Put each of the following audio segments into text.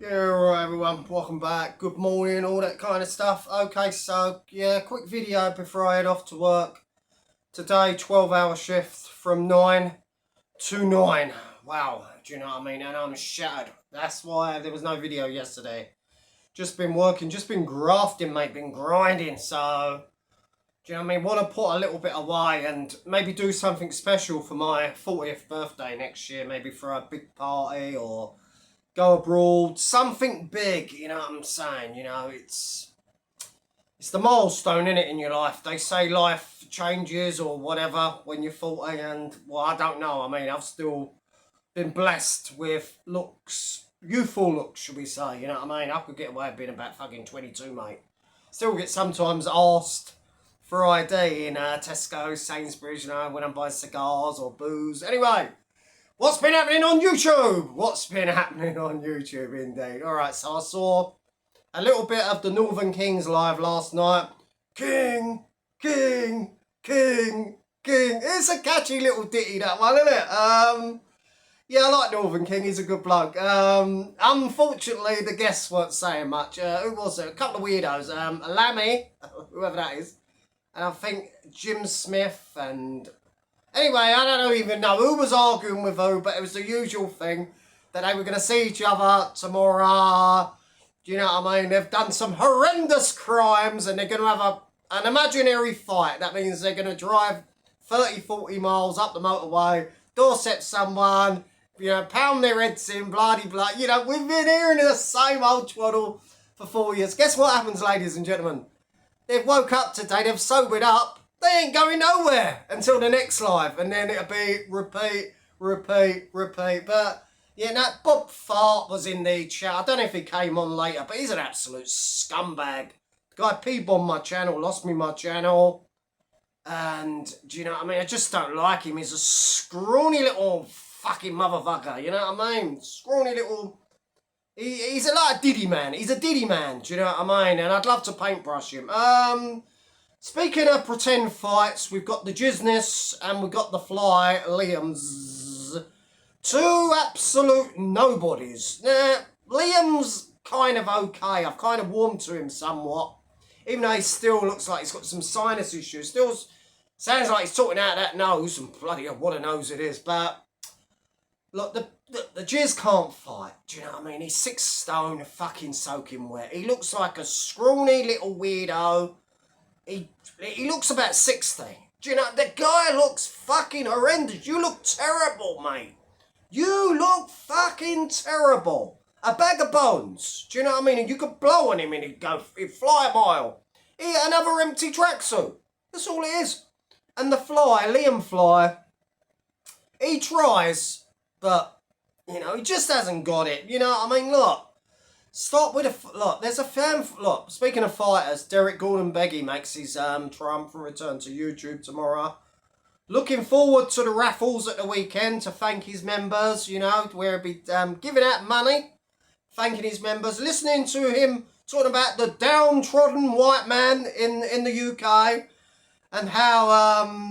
Yeah, alright everyone, welcome back, good morning, all that kind of stuff. Okay, so, yeah, quick video before I head off to work. Today, 12-hour shift from 9 to 9. Wow, do you know what I mean? And I'm shattered. That's why there was no video yesterday. Just been working, just been grafting, mate, been grinding, so... Do you know what I mean? Want to put a little bit away and maybe do something special for my 40th birthday next year. Maybe for a big party or... go abroad, something big, you know what I'm saying? You know, it's the milestone, innit, in your life. They say life changes or whatever when you're 40 and, well, I don't know. I mean, I've still been blessed with looks, youthful looks, should we say, you know what I mean? I could get away with being about fucking 22, mate. Still get sometimes asked for ID in Tesco, Sainsbury's, you know, when I'm buying cigars or booze. Anyway. What's been happening on YouTube? What's been happening on YouTube, indeed? Alright, so I saw a little bit of the Northern Kings live last night. King, King, King, King. It's a catchy little ditty, that one, isn't it? Yeah, I like Northern King. He's a good bloke. Unfortunately, the guests weren't saying much. Who was it? A couple of weirdos. Lammy, whoever that is. And I think Jim Smith and... Anyway, I don't even know who was arguing with who, but it was the usual thing that they were going to see each other tomorrow. Do you know what I mean? They've done some horrendous crimes and they're going to have an imaginary fight. That means they're going to drive 30, 40 miles up the motorway, doorstep someone, you know, pound their heads in, blah-de-blah. You know, we've been hearing the same old twaddle for 4 years. Guess what happens, ladies and gentlemen? They've woke up today, they've sobered up. They ain't going nowhere until the next live. And then it'll be repeat, repeat, repeat. But, yeah, that Bob Fart was in the chat. I don't know if he came on later, but he's an absolute scumbag. The guy P-bombed my channel, lost me my channel. And, do you know what I mean? I just don't like him. He's a scrawny little fucking motherfucker. You know what I mean? Scrawny little... He's like a Diddy man. He's a Diddy man. Do you know what I mean? And I'd love to paintbrush him. Speaking of pretend fights, we've got the Jizness and we've got the Fly, Liam's. Two absolute nobodies. Now, Liam's kind of okay. I've kind of warmed to him somewhat. Even though he still looks like he's got some sinus issues. Still sounds like he's talking out that nose. And bloody hell, what a nose it is. But, look, the Jizz can't fight. Do you know what I mean? He's 6 stone, fucking soaking wet. He looks like a scrawny little weirdo. He looks about 60. Do you know, the guy looks fucking horrendous. You look terrible, mate. You look fucking terrible. A bag of bones. Do you know what I mean? And you could blow on him and he'd fly a mile. Another empty tracksuit. That's all it is. And the Fly, Liam Fly, he tries, but, you know, he just hasn't got it. You know what I mean? Look. Stop with a... Look, there's a fan... Look, speaking of fighters, Derek Gordon-Beggy makes his triumphant return to YouTube tomorrow. Looking forward to the raffles at the weekend to thank his members, you know, where he'll be giving out money, thanking his members, listening to him talking about the downtrodden white man in the UK and how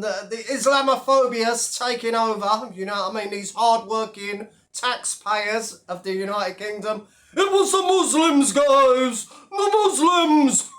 the Islamophobia's taking over, you know what I mean, these hard-working taxpayers of the United Kingdom. It was the Muslims, guys! The Muslims!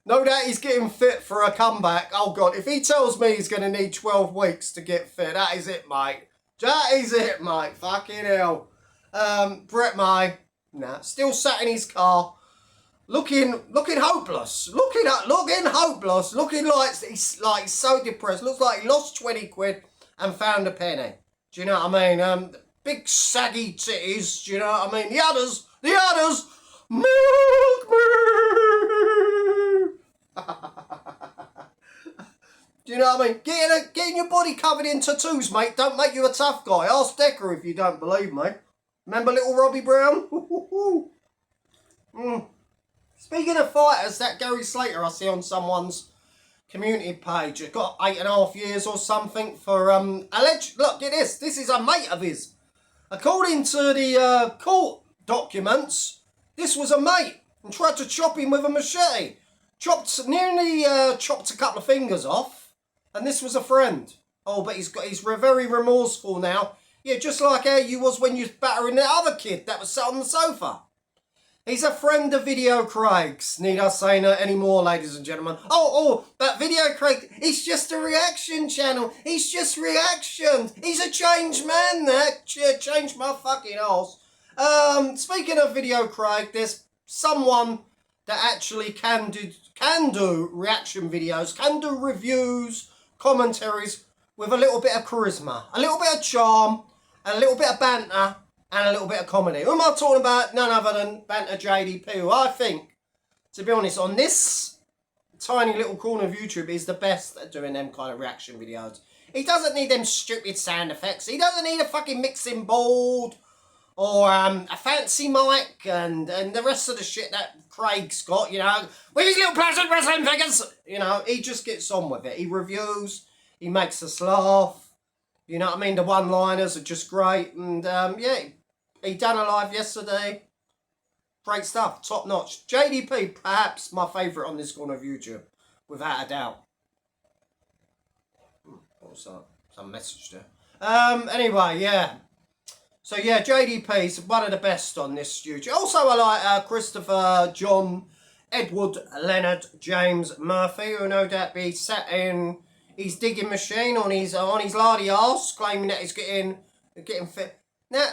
No doubt he's getting fit for a comeback. Oh, God. If he tells me he's going to need 12 weeks to get fit, that is it, mate. That is it, mate. Fucking hell. Brett May, nah, still sat in his car, looking hopeless. Looking hopeless. Looking like he's so depressed. Looks like he lost 20 quid and found a penny. Do you know what I mean? Big saggy titties, do you know what I mean? The others, milk me! Do you know what I mean? Getting your body covered in tattoos, mate, don't make you a tough guy. Ask Decker if you don't believe me. Remember little Robbie Brown? Speaking of fighters, that Gary Slater I see on someone's community page has got 8.5 years or something for alleged... Look, get this. This is a mate of his. According to the court documents, this was a mate and tried to chop him with a machete. Nearly chopped a couple of fingers off, and this was a friend. Oh, but he's very remorseful now. Yeah, just like how you was when you was battering the other kid that was sat on the sofa. He's a friend of Video Craig's. Need I say no anymore, ladies and gentlemen? But Video Craig, he's just a reaction channel. He's just reactions. He's a changed man, that. Changed my fucking arse. Speaking of Video Craig, there's someone that actually can do reaction videos, can do reviews, commentaries with a little bit of charisma, a little bit of charm, and a little bit of banter, and a little bit of comedy. Who am I talking about? None other than Banter JDP, who I think, to be honest, on this tiny little corner of YouTube, is the best at doing them kind of reaction videos. He doesn't need them stupid sound effects. He doesn't need a fucking mixing board or a fancy mic and the rest of the shit that Craig's got, you know, with his little plastic wrestling figures. You know, he just gets on with it. He reviews, he makes us laugh. You know what I mean? The one-liners are just great. And, yeah, he done a live yesterday. Great stuff. Top notch. JDP, perhaps my favourite on this corner of YouTube. Without a doubt. What was that? Some message there. Anyway, yeah. So, yeah, JDP's one of the best on this YouTube. Also, I like Christopher, John, Edward, Leonard, James, Murphy, who no doubt be sat in his digging machine on his lardy arse, claiming that he's getting fit. Now,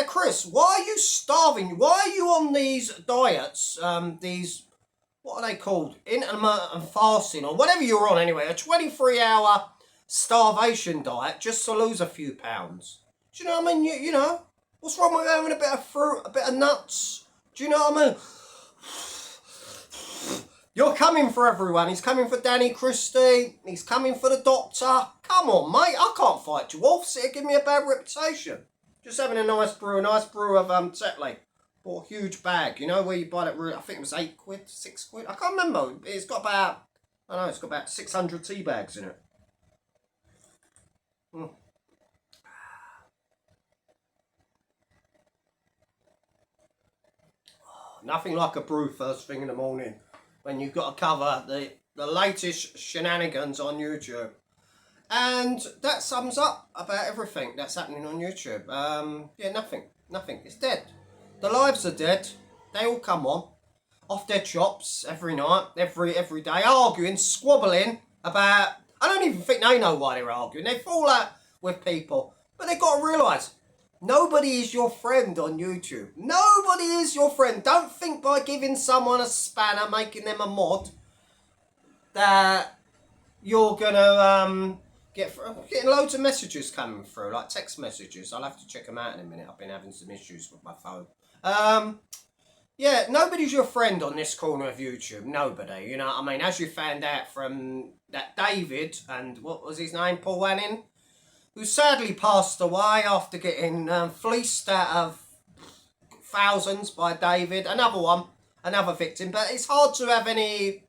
Chris, why are you starving? Why are you on these diets? These, what are they called? Intermittent fasting, or whatever you're on anyway. A 23-hour starvation diet just to lose a few pounds. Do you know what I mean? You know, what's wrong with having a bit of fruit, a bit of nuts? Do you know what I mean? You're coming for everyone. He's coming for Danny Christie. He's coming for the doctor. Come on, mate. I can't fight dwarfs. It'll give me a bad reputation. Just having a nice brew of Tetley. Bought a huge bag, you know, where you buy that, I think it was 8 quid, 6 quid. I can't remember. It's got about, I don't know, it's got about 600 tea bags in it. Nothing like a brew first thing in the morning when you've got to cover the latest shenanigans on YouTube. And that sums up about everything that's happening on YouTube. Yeah, nothing. It's dead. The lives are dead. They all come on, off their chops every night, every day, arguing, squabbling about, I don't even think they know why they're arguing. They fall out with people. But they've got to realise, nobody is your friend on YouTube. Nobody is your friend. Don't think by giving someone a spanner, making them a mod, that you're going to getting loads of messages coming through, like text messages. I'll have to check them out in a minute. I've been having some issues with my phone. Yeah, nobody's your friend on this corner of YouTube. Nobody. You know what I mean? As you found out from that David and what was his name? Paul Wanning, who sadly passed away after getting fleeced out of thousands by David. Another victim. But it's hard to have any,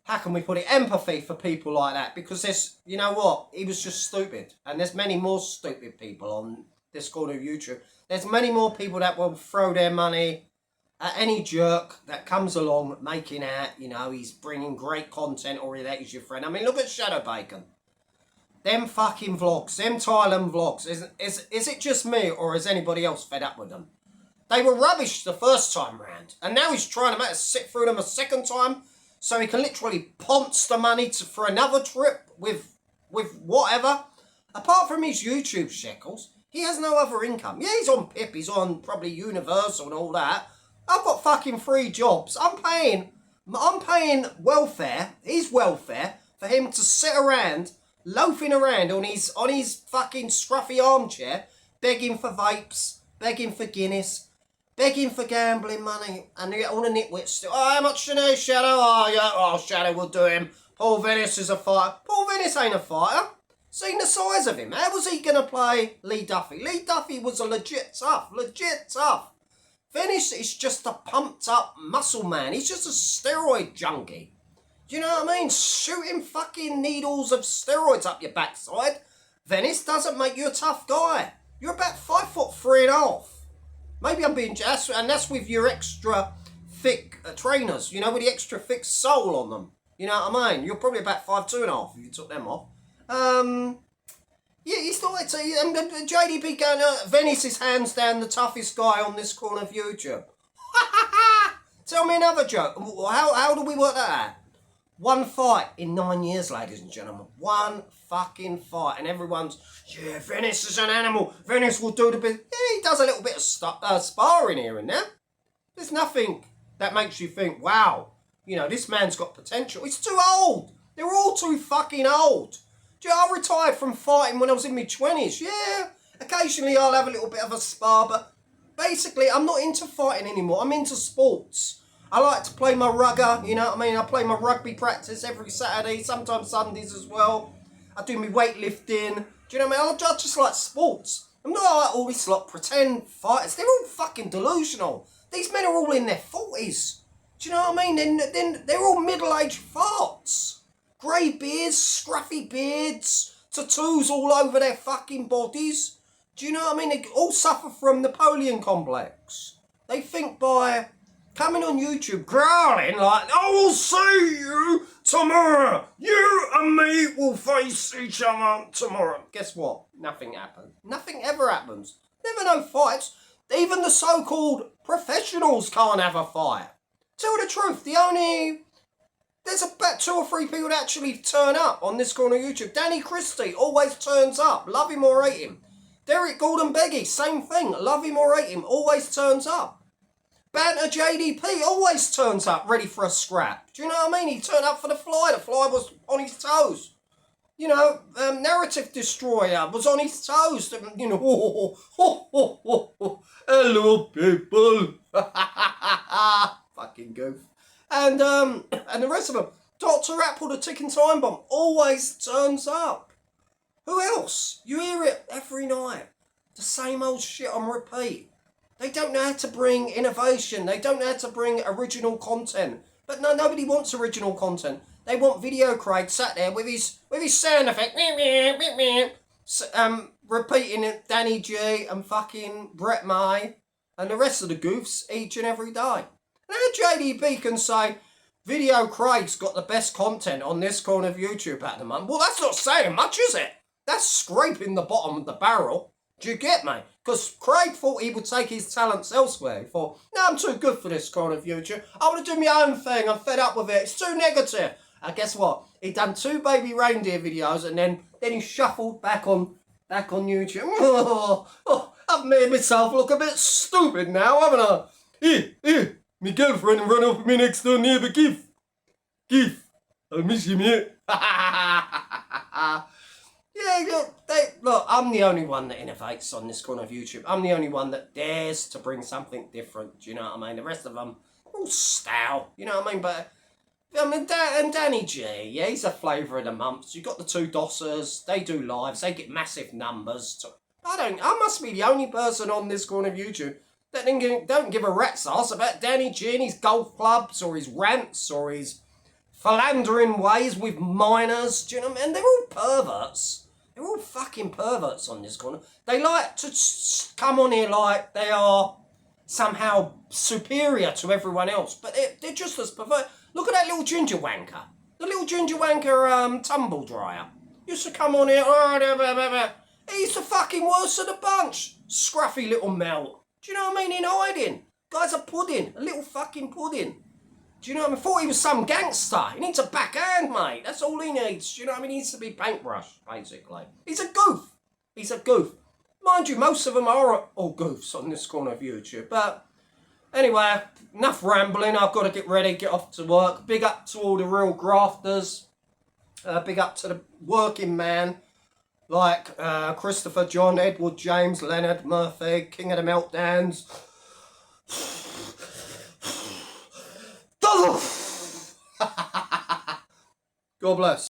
how can we put it, empathy for people like that. Because there's, you know what, he was just stupid. And there's many more stupid people on this corner of YouTube. There's many more people that will throw their money at any jerk that comes along making out, you know, he's bringing great content or that he's your friend. I mean, look at Shadow Bacon. Them fucking vlogs, them Thailand vlogs, is it just me or is anybody else fed up with them? They were rubbish the first time round, and now he's trying to make us sit through them a second time so he can literally ponce the money for another trip with whatever. Apart from his YouTube shekels, he has no other income. Yeah, he's on PIP, he's on probably Universal and all that. I've got fucking 3 jobs. I'm paying welfare, his welfare, for him to sit around loafing around on his fucking scruffy armchair, begging for vapes, begging for Guinness, begging for gambling money, and you get all the nitwits still. Oh, how much you know, Shadow? Oh, yeah, oh, Shadow will do him. Paul Venice is a fighter. Paul Venice ain't a fighter. Seen the size of him. How was he going to play Lee Duffy? Lee Duffy was a legit tough. Venice is just a pumped up muscle man. He's just a steroid junkie. Do you know what I mean? Shooting fucking needles of steroids up your backside. Venice doesn't make you a tough guy. You're about 5'3.5". Maybe I'm being just, and that's with your extra thick trainers, you know, with the extra thick sole on them. You know what I mean? You're probably about 5'2.5" if you took them off. Yeah, he's not. JDB going, Venice is hands down the toughest guy on this corner of YouTube. Tell me another joke. How do we work that out? One fight in 9 years, ladies and gentlemen. One fucking fight. And everyone's, yeah, Venice is an animal. Venice will do the bit. Yeah, he does a little bit of sparring here and there. There's nothing that makes you think, wow, you know, this man's got potential. He's too old. They're all too fucking old. Do you know, I retired from fighting when I was in my 20s. Yeah, occasionally I'll have a little bit of a spar, but basically I'm not into fighting anymore. I'm into sports. I like to play my rugger, you know what I mean? I play my rugby practice every Saturday, sometimes Sundays as well. I do my weightlifting. Do you know what I mean? I just like sports. I'm not like all these like pretend fighters. They're all fucking delusional. These men are all in their 40s. Do you know what I mean? Then they're all middle-aged farts. Grey beards, scruffy beards, tattoos all over their fucking bodies. Do you know what I mean? They all suffer from Napoleon complex. They think by coming on YouTube growling like, I will see you tomorrow. You and me will face each other tomorrow. Guess what? Nothing happens. Nothing ever happens. Never no fights. Even the so-called professionals can't have a fight. Tell the truth, there's about 2 or 3 people that actually turn up on this corner of YouTube. Danny Christie always turns up, love him or hate him. Derek Gordon-Beggy, same thing, love him or hate him, always turns up. Banter JDP always turns up, ready for a scrap. Do you know what I mean? He turned up for the fly was on his toes. You know, Narrative Destroyer was on his toes. You know, hello people. Fucking goof. And the rest of them. Dr. Apple, the ticking time bomb, always turns up. Who else? You hear it every night. The same old shit on repeat. They don't know how to bring innovation. They don't know how to bring original content. But no, nobody wants original content. They want Video Craig sat there with his sound effect, repeating it, Danny G and fucking Brett May and the rest of the goofs each and every day. Now JDB can say, Video Craig's got the best content on this corner of YouTube at the moment. Well, that's not saying much, is it? That's scraping the bottom of the barrel. Do you get me? Because Craig thought he would take his talents elsewhere. He thought, no, I'm too good for this corner of YouTube. I want to do my own thing. I'm fed up with it. It's too negative. And guess what? He done 2 baby reindeer videos and then he shuffled back on YouTube. I've made myself look a bit stupid now, haven't I? Here. My girlfriend run up me next door neighbour, Keith, I miss you, mate. Yeah, look, I'm the only one that innovates on this corner of YouTube. I'm the only one that dares to bring something different, do you know what I mean? The rest of them are all stale, you know what I mean? But, I mean, and Danny G, yeah, he's a flavour of the month. You've got the 2 Dossers, they do lives, they get massive numbers. I must be the only person on this corner of YouTube that don't give a rat's ass about Danny G and his golf clubs or his rants or his philandering ways with minors. Do you know what I mean? They're all perverts. They're all fucking perverts on this corner. They like to come on here like they are somehow superior to everyone else, but they're just as pervert. Look at that little ginger wanker. The little ginger wanker tumble dryer. Used to come on here. He's the fucking worst of the bunch. Scruffy little melt. Do you know what I mean? In hiding. Guy's a pudding. A little fucking pudding. Do you know what I mean? Thought he was some gangster. He needs a backhand, mate. That's all he needs. Do you know what I mean? He needs to be paintbrushed, basically. He's a goof. He's a goof. Mind you, most of them are all goofs on this corner of YouTube. But anyway, enough rambling. I've got to get ready, get off to work. Big up to all the real grafters. Big up to the working man. Like Christopher, John, Edward, James, Leonard, Murphy, King of the Meltdowns. God bless.